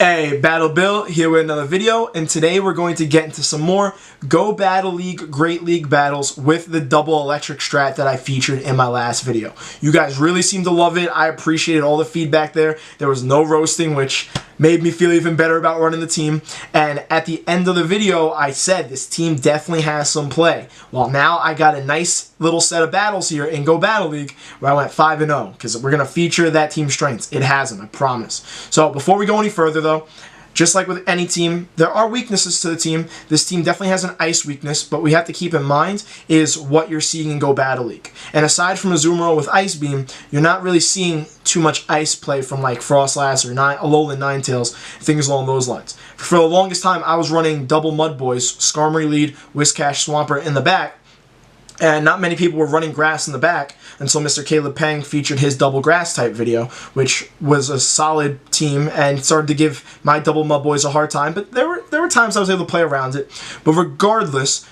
Hey, Battle Bill here with another video, and today we're going to get into some more Go Battle League Great League battles with the Double Electric Strat that I featured in my last video. You guys really seem to love it. I appreciated all the feedback there. There was no roasting, which made me feel even better about running the team. And at the end of the video, I said this team definitely has some play. Well, now I got a nice little set of battles here in Go Battle League where I went 5-0 because we're going to feature that team's strengths. It has them, I promise. So before we go any further though, just like with any team, there are weaknesses to the team. This team definitely has an ice weakness, but we have to keep in mind is what you're seeing in Go Battle League. And aside from Azumarill with Ice Beam, you're not really seeing too much ice play from like Frostlass or Alolan Ninetales, things along those lines. For the longest time, I was running double Mud Boys, Skarmory lead, Whiscash, Swampert in the back, and not many people were running grass in the back until Mr. Caleb Pang featured his double grass type video, which was a solid team and started to give my double Mud Boys a hard time. But there were times I was able to play around it. But regardless,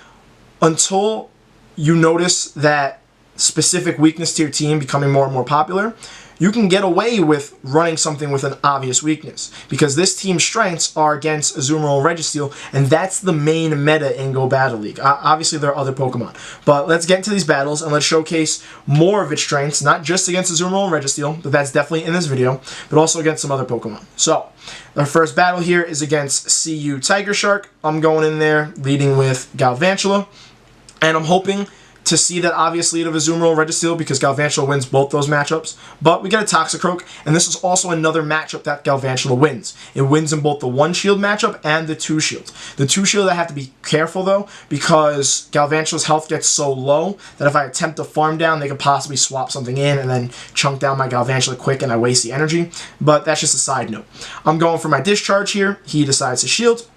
until you notice that specific weakness to your team becoming more and more popular, you can get away with running something with an obvious weakness. Because this team's strengths are against Azumarill and Registeel, and that's the main meta in Go Battle League. Obviously, there are other Pokemon. But let's get into these battles, and let's showcase more of its strengths, not just against Azumarill and Registeel, but that's definitely in this video, but also against some other Pokemon. So, our first battle here is against CU Tiger Shark. I'm going in there, leading with Galvantula, and I'm hoping to see that obvious lead of Azumarill and Registeel because Galvantula wins both those matchups. But we get a Toxicroak, and this is also another matchup that Galvantula wins. It wins in both the 1-shield matchup and the 2-shield. The 2-shield I have to be careful though because Galvantula's health gets so low that if I attempt to farm down, they could possibly swap something in and then chunk down my Galvantula quick and I waste the energy. But that's just a side note. I'm going for my Discharge here. He decides to shield.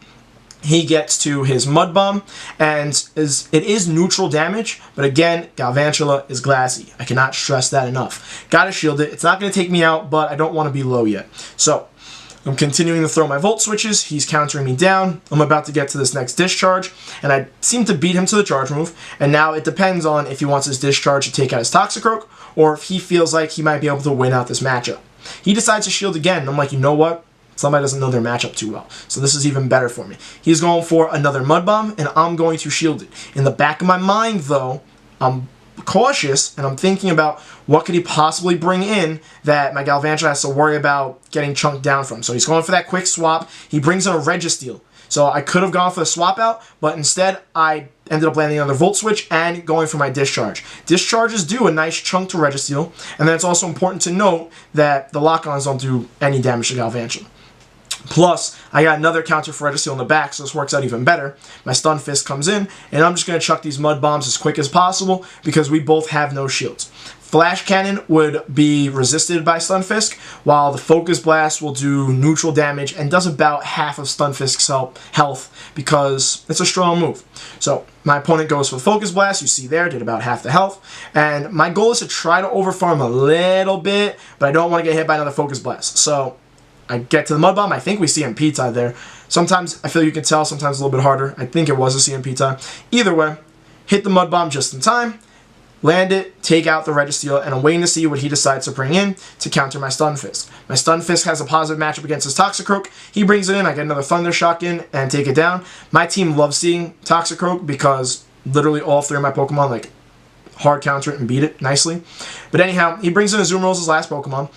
He gets to his Mud Bomb, and it is neutral damage, but again, Galvantula is glassy. I cannot stress that enough. Gotta shield it. It's not going to take me out, but I don't want to be low yet. So, I'm continuing to throw my Volt Switches. He's countering me down. I'm about to get to this next Discharge, and I seem to beat him to the charge move, and now it depends on if he wants his Discharge to take out his Toxicroak, or if he feels like he might be able to win out this matchup. He decides to shield again, and I'm like, you know what? Somebody doesn't know their matchup too well. So this is even better for me. He's going for another Mud Bomb, and I'm going to shield it. In the back of my mind, though, I'm cautious, and I'm thinking about what could he possibly bring in that my Galvantula has to worry about getting chunked down from. So he's going for that quick swap. He brings in a Registeel. So I could have gone for the swap out, but instead I ended up landing on the Volt Switch and going for my Discharge. Discharges do a nice chunk to Registeel, and then it's also important to note that the lock-ons don't do any damage to Galvantula. Plus, I got another counter for Registeel in the back, so this works out even better. My Stun Fist comes in, and I'm just going to chuck these Mud Bombs as quick as possible because we both have no shields. Flash Cannon would be resisted by Stun Fist, while the Focus Blast will do neutral damage and does about half of Stun Fist's health because it's a strong move. So, my opponent goes for the Focus Blast, you see there, did about half the health, and my goal is to try to overfarm a little bit, but I don't want to get hit by another Focus Blast. So, I get to the Mud Bomb. I think we CMP tie there. Sometimes I feel you can tell, sometimes a little bit harder. I think it was a CMP tie. Either way, hit the Mud Bomb just in time, land it, take out the Registeel, and I'm waiting to see what he decides to bring in to counter my Stun Fist. My Stun Fist has a positive matchup against his Toxicroak. He brings it in, I get another Thunder Shock in and take it down. My team loves seeing Toxicroak because literally all three of my Pokemon like hard counter it and beat it nicely. But anyhow, he brings in Azumarill as his last Pokemon.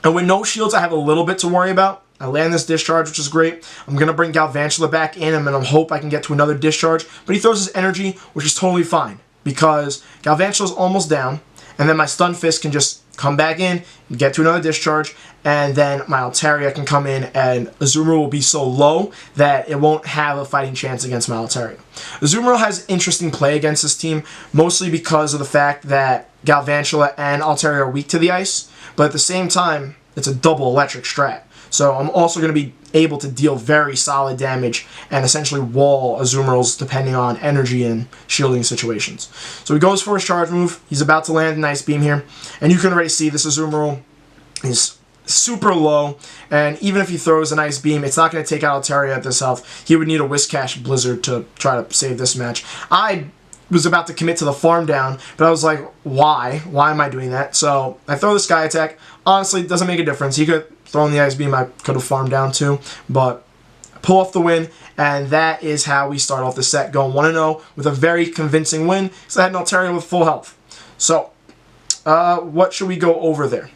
And with no shields, I have a little bit to worry about. I land this Discharge, which is great. I'm going to bring Galvantula back in, and I hope I can get to another Discharge. But he throws his energy, which is totally fine, because Galvantula is almost down, and then my Stun Fist can just come back in, get to another Discharge, and then my Altaria can come in, and Azumarill will be so low that it won't have a fighting chance against my Altaria. Azumarill has interesting play against this team, mostly because of the fact that Galvantula and Altaria are weak to the ice, but at the same time, it's a Double Electric Strat. So I'm also going to be able to deal very solid damage and essentially wall Azumarill's depending on energy and shielding situations. So he goes for his charge move. He's about to land an Ice Beam here. And you can already see this Azumarill is super low. And even if he throws an Ice Beam, it's not going to take out Altaria at this health. He would need a Whiscash Blizzard to try to save this match. I was about to commit to the farm down, but I was like, why? Why am I doing that? So I throw the Sky Attack. Honestly, it doesn't make a difference. He could Throwing the Ice Beam, I could have farmed down too, but pull off the win, and that is how we start off the set, going 1-0 with a very convincing win, because I had an Altaria with full health. So, what should we go over there?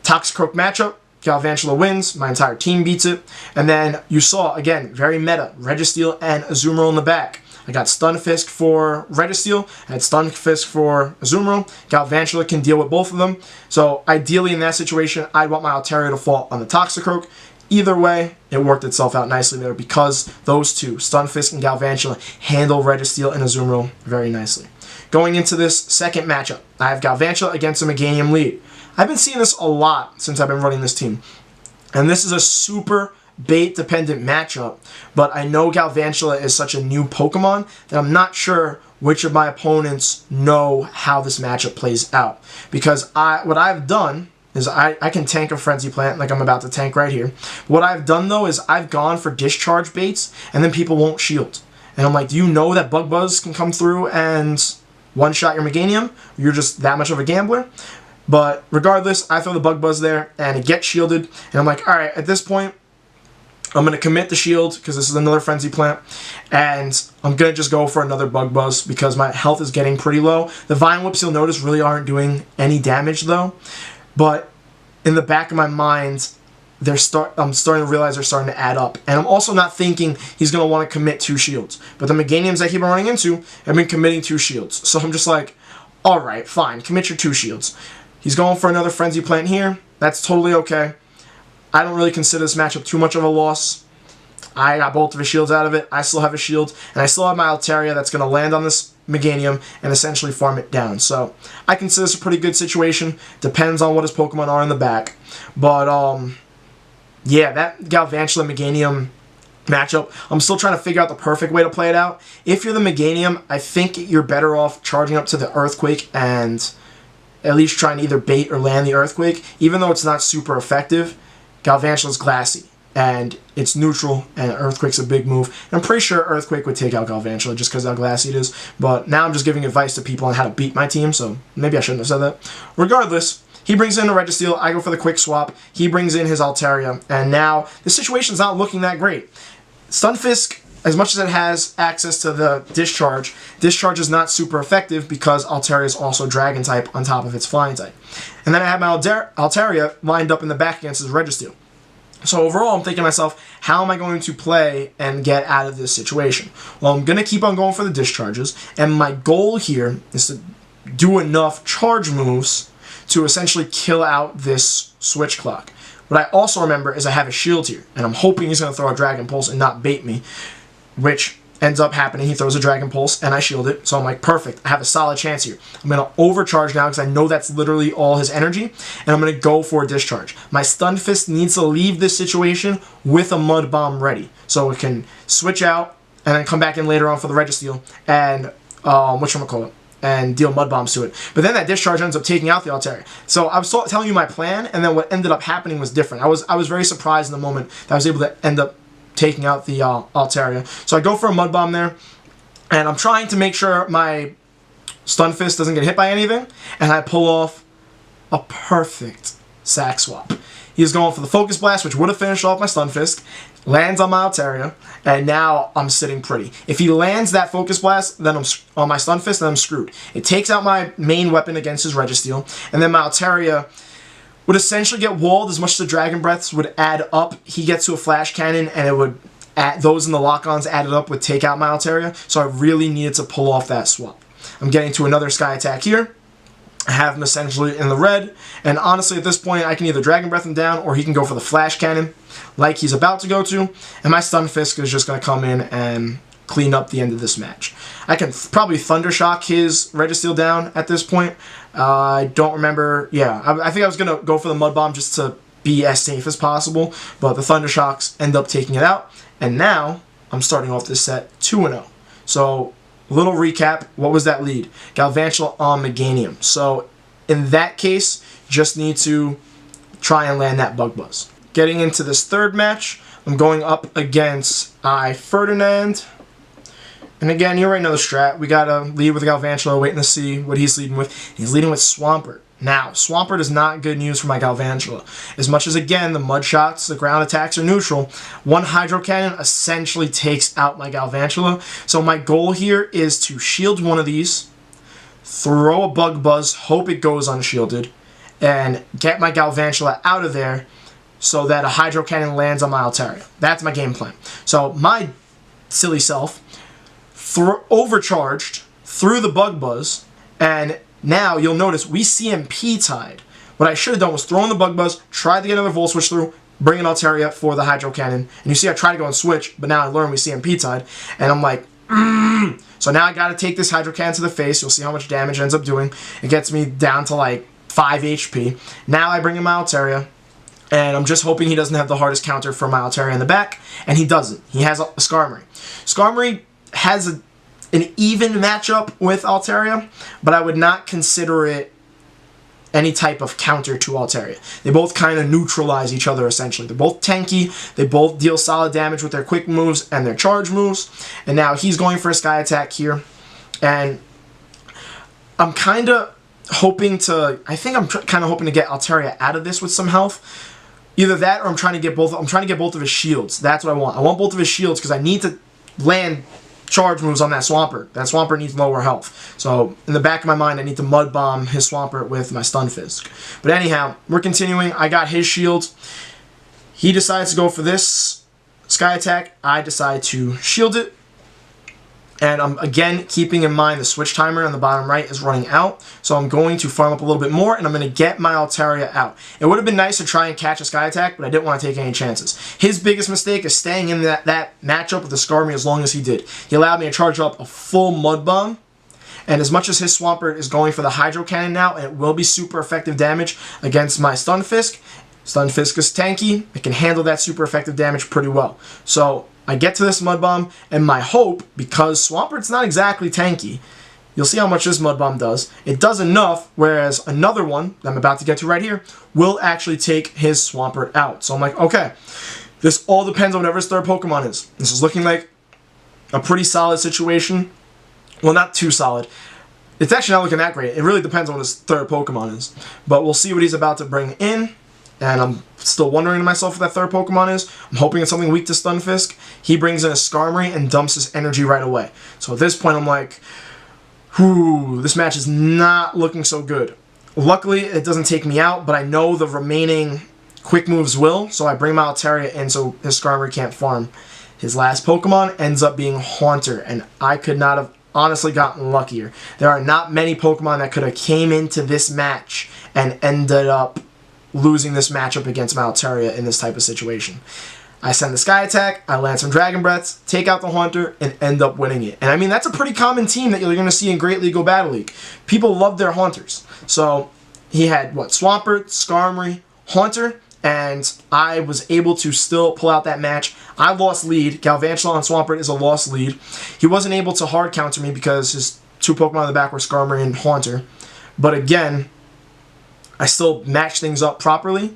Toxic Croak matchup, Galvantula wins, my entire team beats it, and then you saw, again, very meta, Registeel and Azumarill in the back. I got Stunfisk for Registeel, I had Stunfisk for Azumarill. Galvantula can deal with both of them, so ideally in that situation, I'd want my Altaria to fall on the Toxicroak. Either way, it worked itself out nicely there because those two, Stunfisk and Galvantula, handle Registeel and Azumarill very nicely. Going into this second matchup, I have Galvantula against a Meganium lead. I've been seeing this a lot since I've been running this team, and this is a super bait-dependent matchup, but I know Galvantula is such a new Pokemon that I'm not sure which of my opponents know how this matchup plays out. Because what I've done is I can tank a Frenzy Plant like I'm about to tank right here. What I've done, though, is I've gone for discharge baits, and then people won't shield. And I'm like, do you know that Bug Buzz can come through and one-shot your Meganium? You're just that much of a gambler? But regardless, I throw the Bug Buzz there, and it gets shielded. And I'm like, alright, at this point, I'm going to commit the shield, because this is another Frenzy Plant, and I'm going to just go for another Bug Buzz, because my health is getting pretty low. The Vine Whips, you'll notice, really aren't doing any damage, though. But in the back of my mind, I'm starting to realize they're starting to add up. And I'm also not thinking he's going to want to commit 2 shields. But the Meganiums that he's been running into have been committing 2 shields. So I'm just like, alright, fine, commit your 2 shields. He's going for another Frenzy Plant here. That's totally okay. I don't really consider this matchup too much of a loss. I got both of his shields out of it. I still have a shield. And I still have my Altaria that's going to land on this Meganium and essentially farm it down. So I consider this a pretty good situation. Depends on what his Pokemon are in the back. But, yeah, that Galvantula Meganium matchup, I'm still trying to figure out the perfect way to play it out. If you're the Meganium, I think you're better off charging up to the Earthquake and at least trying to either bait or land the Earthquake. Even though it's not super effective, Galvantula's glassy, and it's neutral, and Earthquake's a big move. And I'm pretty sure Earthquake would take out Galvantula just because how glassy it is, but now I'm just giving advice to people on how to beat my team, so maybe I shouldn't have said that. Regardless, he brings in a Registeel, I go for the quick swap, he brings in his Altaria, and now the situation's not looking that great. Stunfisk, as much as it has access to the Discharge is not super effective because Altaria is also Dragon type on top of its Flying type. And then I have my Altaria lined up in the back against his Registeel. So overall, I'm thinking to myself, how am I going to play and get out of this situation? Well, I'm going to keep on going for the discharges, and my goal here is to do enough charge moves to essentially kill out this switch clock. What I also remember is I have a shield here, and I'm hoping he's going to throw a Dragon Pulse and not bait me, which ends up happening. He throws a Dragon Pulse, and I shield it. So I'm like, perfect. I have a solid chance here. I'm going to overcharge now because I know that's literally all his energy, and I'm going to go for a discharge. My Stunfisk needs to leave this situation with a Mud Bomb ready, so it can switch out and then come back in later on for the Registeel and whatchamacallit, and deal Mud Bombs to it. But then that discharge ends up taking out the Altaria. So I was telling you my plan, and then what ended up happening was different. I was very surprised in the moment that I was able to end up taking out the Altaria. So I go for a Mud Bomb there, and I'm trying to make sure my Stunfisk doesn't get hit by anything, and I pull off a perfect sack swap. He's going for the Focus Blast, which would have finished off my Stunfisk, lands on my Altaria, and now I'm sitting pretty. If he lands that Focus Blast then on my Stunfisk, then I'm screwed. It takes out my main weapon against his Registeel, and then my Altaria would essentially get walled as much as the Dragon Breaths would add up. He gets to a Flash Cannon, and it would those in the lock-ons added up would take out my Altaria, so I really needed to pull off that swap. I'm getting to another Sky Attack here. I have him essentially in the red, and honestly at this point I can either Dragon Breath him down or he can go for the Flash Cannon like he's about to go to, and my Stunfisk is just going to come in and clean up the end of this match. I can probably Thunder Shock his Registeel down at this point. I don't remember. Yeah, I think I was going to go for the Mud Bomb just to be as safe as possible, but the Thunder Shocks end up taking it out, and now I'm starting off this set 2-0. So, little recap, what was that lead? Galvantula on Meganium. So, in that case, just need to try and land that Bug Buzz. Getting into this third match, I'm going up against Ferdinand. And again, you already know the strat. We got to lead with Galvantula, waiting to see what he's leading with. He's leading with Swampert. Now, Swampert is not good news for my Galvantula. As much as, again, the mud shots, the ground attacks are neutral, one Hydro Cannon essentially takes out my Galvantula. So my goal here is to shield one of these, throw a Bug Buzz, hope it goes unshielded, and get my Galvantula out of there so that a Hydro Cannon lands on my Altaria. That's my game plan. So my silly self overcharged, threw the Bug Buzz, and now you'll notice we CMP tied. What I should have done was throw in the Bug Buzz, tried to get another Volt Switch through, bring an Altaria for the Hydro Cannon. And you see I tried to go and switch, but now I learned we CMP tied. And I'm like, So now I got to take this Hydro Cannon to the face. You'll see how much damage it ends up doing. It gets me down to like 5 HP. Now I bring in my Altaria. And I'm just hoping he doesn't have the hardest counter for my Altaria in the back. And he doesn't. He has a Skarmory. Skarmory has an even matchup with Altaria, but I would not consider it any type of counter to Altaria. They both kind of neutralize each other, essentially. They're both tanky, they both deal solid damage with their quick moves and their charge moves, and now he's going for a Sky Attack here, and I'm kind of hoping to, kind of hoping to get Altaria out of this with some health. Either that or I'm trying to get both of his shields. That's what I want. I want both of his shields because I need to land charge moves on that Swampert. That Swampert needs lower health. So, in the back of my mind, I need to Mud Bomb his Swampert with my Stunfisk. But anyhow, we're continuing. I got his shield. He decides to go for this Sky Attack. I decide to shield it. And I'm, again, keeping in mind the switch timer on the bottom right is running out. So I'm going to farm up a little bit more, and I'm going to get my Altaria out. It would have been nice to try and catch a Sky Attack, but I didn't want to take any chances. His biggest mistake is staying in that matchup with the Skarmory as long as he did. He allowed me to charge up a full Mud Bomb. And as much as his Swampert is going for the Hydro Cannon now, and it will be super effective damage against my Stunfisk, Stunfisk is tanky. It can handle that super effective damage pretty well. So I get to this Mud Bomb, and my hope, because Swampert's not exactly tanky, you'll see how much this Mud Bomb does. It does enough, whereas another one that I'm about to get to right here will actually take his Swampert out. So I'm like, okay, this all depends on whatever his third Pokemon is. This is looking like a pretty solid situation. Well, not too solid. It's actually not looking that great. It really depends on what his third Pokemon is. But we'll see what he's about to bring in. And I'm still wondering to myself what that third Pokemon is. I'm hoping it's something weak to Stunfisk. He brings in a Skarmory and dumps his energy right away. So at this point, I'm like, whew, this match is not looking so good. Luckily, it doesn't take me out, but I know the remaining quick moves will. So I bring my Altaria in so his Skarmory can't farm. His last Pokemon ends up being Haunter, and I could not have honestly gotten luckier. There are not many Pokemon that could have came into this match and ended up losing this matchup against my Altaria in this type of situation. I send the Sky Attack, I land some Dragon Breaths, take out the Haunter, and end up winning it. And I mean, that's a pretty common team that you're going to see in Great League or Battle League. People love their Haunters. So he had, what, Swampert, Skarmory, Haunter, and I was able to still pull out that match. I lost lead. Galvantula on Swampert is a lost lead. He wasn't able to hard counter me because his two Pokemon in the back were Skarmory and Haunter. But again, I still matched things up properly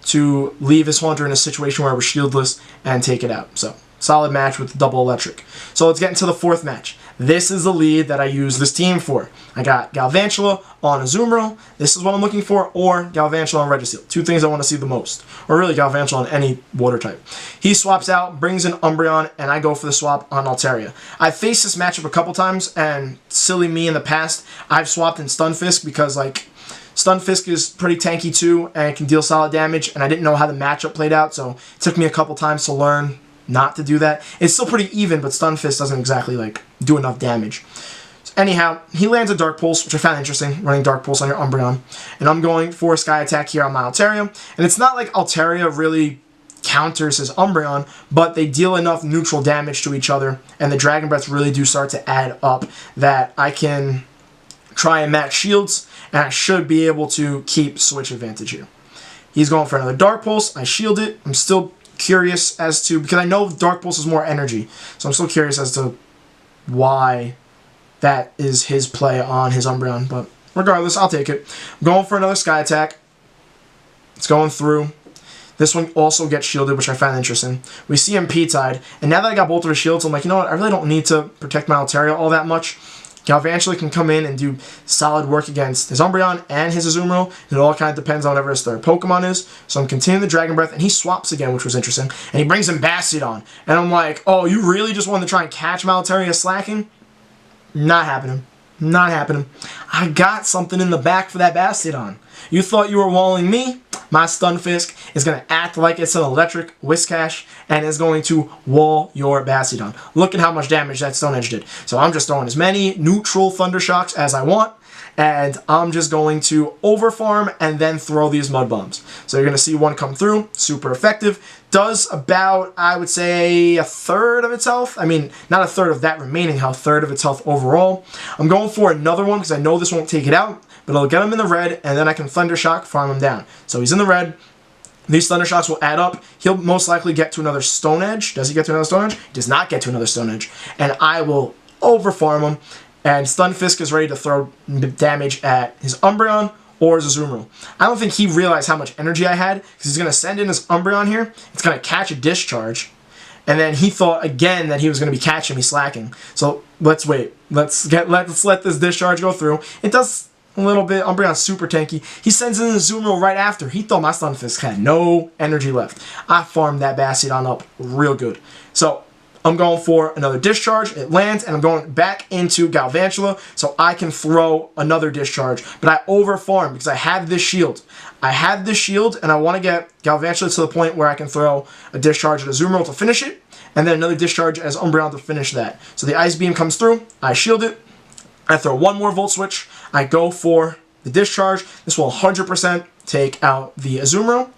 to leave his Haunter in a situation where I was shieldless and take it out. So, solid match with Double Electric. So let's get into the fourth match. This is the lead that I use this team for. I got Galvantula on Azumarill. This is what I'm looking for, or Galvantula on Registeel. Two things I want to see the most. Or really Galvantula on any water type. He swaps out, brings in Umbreon, and I go for the swap on Altaria. I've faced this matchup a couple times, and silly me in the past, I've swapped in Stunfisk because, like, Stunfisk is pretty tanky too, and it can deal solid damage, and I didn't know how the matchup played out, so it took me a couple times to learn not to do that. It's still pretty even, but Stunfisk doesn't exactly, like, do enough damage. So anyhow, he lands a Dark Pulse, which I found interesting, running Dark Pulse on your Umbreon, and I'm going for a Sky Attack here on my Altaria, and it's not like Altaria really counters his Umbreon, but they deal enough neutral damage to each other, and the Dragon Breaths really do start to add up that I can try and match shields, and I should be able to keep switch advantage here. He's going for another Dark Pulse. I shield it. I'm still curious as to, because I know Dark Pulse is more energy, so I'm still curious as to why that is his play on his Umbreon, but regardless, I'll take it. I'm going for another Sky Attack. It's going through. This one also gets shielded, which I find interesting. We see him P-tied, and now that I got both of his shields, I'm like, you know what, I really don't need to protect my Altaria all that much. Galvantula can come in and do solid work against his Umbreon and his Azumarill. It all kind of depends on whatever his third Pokemon is. So I'm continuing the Dragon Breath, and he swaps again, which was interesting. And he brings in Bastiodon. And I'm like, oh, you really just wanted to try and catch Maltaria slacking? Not happening. Not happening. I got something in the back for that Bastiodon. You thought you were walling me? My Stunfisk is going to act like it's an electric Whiscash and is going to wall your Bastiodon. Look at how much damage that Stone Edge did. So I'm just throwing as many neutral Thunder Shocks as I want, and I'm just going to overfarm and then throw these Mud Bombs. So you're going to see one come through, super effective. Does about, I would say, a third of its health. I mean, not a third of that remaining health, third of its health overall. I'm going for another one because I know this won't take it out, but I'll get him in the red, and then I can Thunder Shock, farm him down. So he's in the red. These Thunder Shocks will add up. He'll most likely get to another Stone Edge. Does he get to another Stone Edge? He does not get to another Stone Edge. And I will overfarm him, and Stunfisk is ready to throw damage at his Umbreon or his Azumarill. I don't think he realized how much energy I had, because he's going to send in his Umbreon here. It's going to catch a Discharge. And then he thought again that he was going to be catching me slacking. So let's wait. Let's let this Discharge go through. It does a little bit. Umbreon's super tanky. He sends in the Azumarill right after. He thought my Stunfisk had no energy left. I farmed that Bastiodon up real good. So I'm going for another Discharge. It lands, and I'm going back into Galvantula so I can throw another Discharge. But I overfarm because I have this shield. I have this shield, and I want to get Galvantula to the point where I can throw a Discharge at Azumarill to finish it, and then another Discharge as Umbreon to finish that. So the Ice Beam comes through. I shield it. I throw one more Volt Switch. I go for the Discharge. This will 100% take out the Azumarill.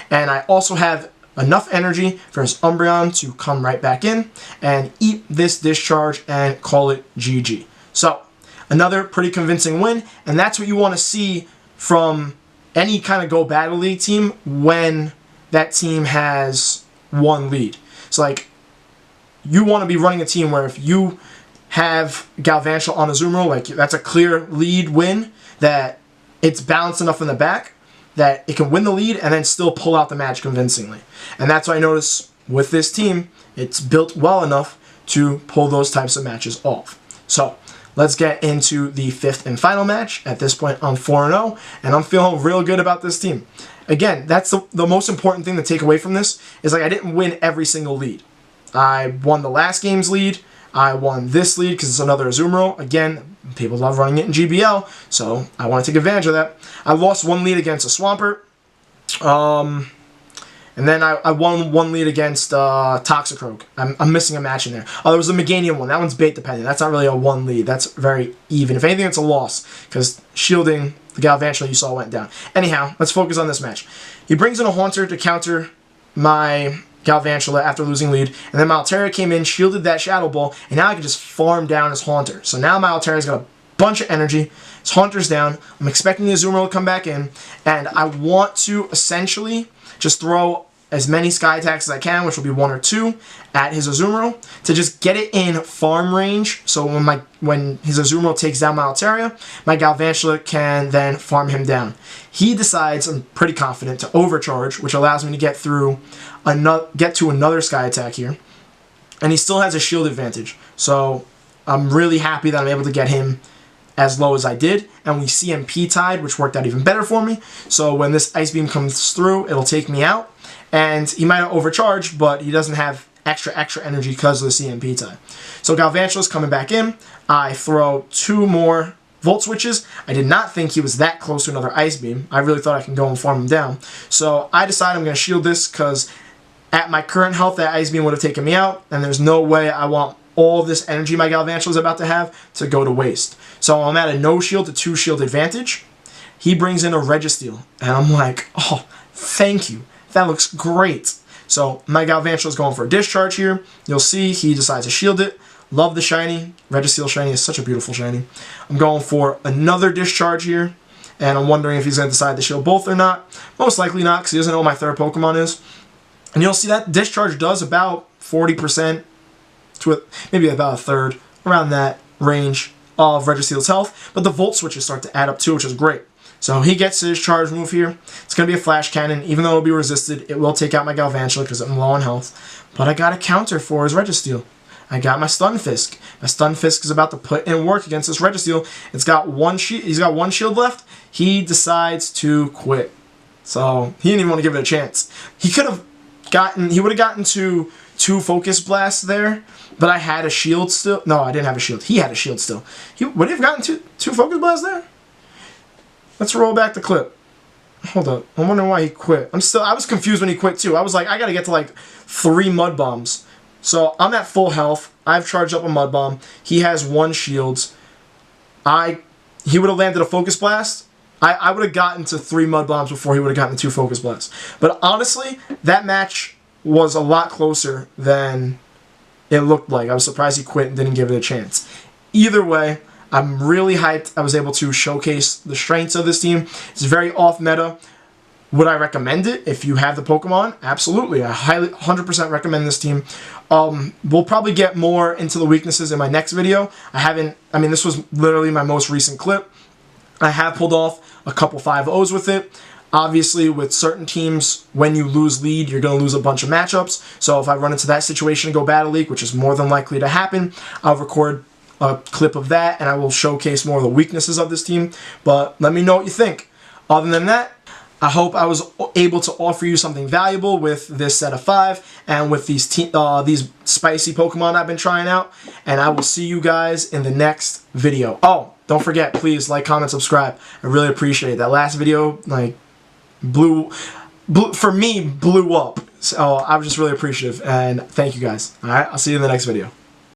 And I also have enough energy for his Umbreon to come right back in and eat this Discharge and call it GG. So, another pretty convincing win, and that's what you want to see from any kind of Go Battle League team when that team has one lead. So, like, you want to be running a team where if you have Galvantula on Azumarill, like, that's a clear lead win, that it's balanced enough in the back that it can win the lead and then still pull out the match convincingly. And that's what I notice with this team. It's built well enough to pull those types of matches off. So let's get into the fifth and final match. At this point, I'm 4-0, and I'm feeling real good about this team. Again, that's the most important thing to take away from this, is like I didn't win every single lead. I won the last game's lead. I won this lead because it's another Azumarill. Again, people love running it in GBL, so I want to take advantage of that. I lost one lead against a Swampert. And then I won one lead against Toxicroak. I'm missing a match in there. Oh, there was a Meganium one. That one's bait dependent. That's not really a one lead. That's very even. If anything, it's a loss, because shielding the Galvantula you saw went down. Anyhow, let's focus on this match. He brings in a Haunter to counter my Galvantula after losing lead, and then Maltaria came in, shielded that Shadow Ball, and now I can just farm down his Haunter. So now Maltaria's got a bunch of energy. His Haunter's down. I'm expecting the Azumarill to come back in, and I want to essentially just throw as many Sky Attacks as I can, which will be 1 or 2, at his Azumarill to just get it in farm range. So when his Azumarill takes down my Altaria, my Galvantula can then farm him down. He decides, I'm pretty confident, to overcharge, which allows me to get to another Sky Attack here. And he still has a shield advantage. So I'm really happy that I'm able to get him as low as I did, and we CMP tied, which worked out even better for me. So when this Ice Beam comes through, it'll take me out. And he might have overcharged, but he doesn't have extra energy because of the CMP tie. So Galvantula's coming back in. I throw 2 more Volt Switches. I did not think he was that close to another Ice Beam. I really thought I can go and farm him down. So I decide I'm going to shield this because at my current health, that Ice Beam would have taken me out, and there's no way I want all this energy my Galvantula is about to have to go to waste. So I'm at a no shield to 2 shield advantage. He brings in a Registeel, and I'm like, oh, thank you. That looks great. So my Galvantula is going for a Discharge here. You'll see he decides to shield it. Love the shiny. Registeel shiny is such a beautiful shiny. I'm going for another Discharge here, and I'm wondering if he's going to decide to shield both or not. Most likely not, because he doesn't know what my third Pokemon is. And you'll see that Discharge does about 40% to maybe about a third, around that range of Registeel's health. But the Volt Switches start to add up too, which is great. So he gets his charge move here. It's going to be a Flash Cannon. Even though it'll be resisted, it will take out my Galvantula because I'm low on health. But I got a counter for his Registeel. I got my Stunfisk. My Stunfisk is about to put in work against this Registeel. It's got one shield. He's got one shield left. He decides to quit. So he didn't even want to give it a chance. He would have gotten to 2 Focus Blasts there, but I had a shield still. No, I didn't have a shield. He had a shield still. Would he have gotten two Focus Blasts there? Let's roll back the clip. Hold up. I'm wondering why he quit. I was confused when he quit too. I was like, I gotta get to like 3 Mud Bombs. So I'm at full health. I've charged up a Mud Bomb. He has 1 shields. He would have landed a Focus Blast. I would have gotten to 3 Mud Bombs before he would have gotten 2 Focus Blasts. But honestly, that match was a lot closer than it looked like. I was surprised he quit and didn't give it a chance. Either way, I'm really hyped I was able to showcase the strengths of this team. It's very off-meta. Would I recommend it if you have the Pokemon? Absolutely. I highly 100% recommend this team. We'll probably get more into the weaknesses in my next video. This was literally my most recent clip. I have pulled off a couple 5-0s with it. Obviously, with certain teams, when you lose lead, you're going to lose a bunch of matchups. So if I run into that situation and go Battle League, which is more than likely to happen, I'll record a clip of that, and I will showcase more of the weaknesses of this team. But let me know what you think. Other than that, I hope I was able to offer you something valuable with this set of 5 and with these spicy Pokemon I've been trying out. And I will see you guys in the next video. Oh, don't forget, please like, comment, subscribe. I really appreciate it. That last video, like, blew up. So I was just really appreciative, and thank you guys. All right, I'll see you in the next video.